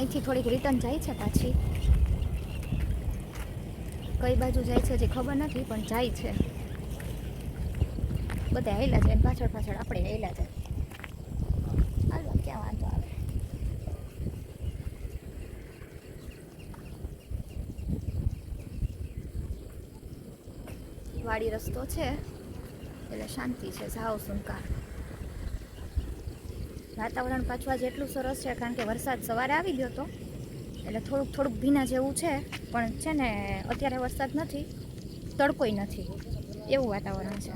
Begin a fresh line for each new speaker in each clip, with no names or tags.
અહીંથી થોડીક રિટર્ન જાય છે પાછી. કઈ બાજુ જાય છે જે ખબર નથી પણ જાય છે. બધા હેલા જાય પાછળ પાછળ આપણે હેલા જાય. હાલો ક્યાં વાંધો આવે. વાડી રસ્તો છે એટલે શાંતિ છે. સાવ સુનકાર. વાતાવરણ પાછું આજે એટલું સરસ છે કારણ કે વરસાદ સવારે આવી ગયો હતો એટલે થોડુંક ભીના જેવું છે. પણ છે ને અત્યારે વરસાદ નથી, તડકોય નથી, એવું વાતાવરણ છે.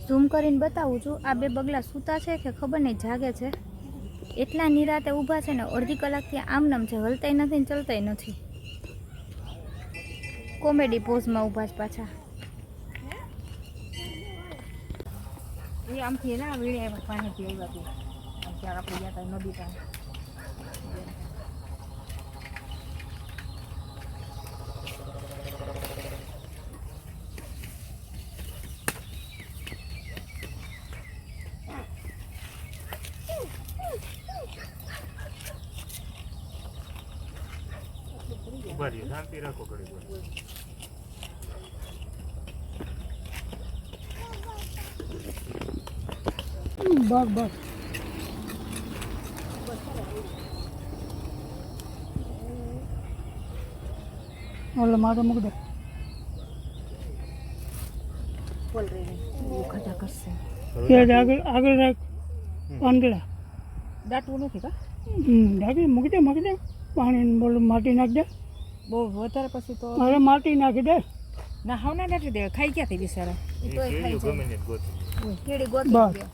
ઝૂમ કરીને બતાવું છું. આ બે બગલા સૂતા છે કે ખબર નહીં જાગે છે. એટલા નિરાતે ઊભા છે ને, અડધી કલાકથી આમનામ છે, હલતાય નથી ને ચલતાય નથી. કોમેડી પોઝમાં ઊભા છે પાછા.
એ આમથી એના વીણે પાણીથી આવ્યા હતું. ત્યારે આપણે ગયા હતા નદી પાસે.
શાંતિ રાખો ઘડી
બસ બસ ઓલો મારો મૂક દે.
બોલ રહી ખડા કરશે.
આગળ આગળ રાખ. પાંદડા
દાટવું નથી કા?
ડાકી મૂકી દે પાણી બોલું માટી નાખી દે.
બહુ વધારે પછી તો
અરે માટી નાખી દે.
ના હાવ ના નથી દે. ખાઈ ક્યાંથી બિચારા?
ઈ તોય ખાઈ જાય.
ગમે ને ગોતી
કેડી ગોતી
બસ.
ગયો.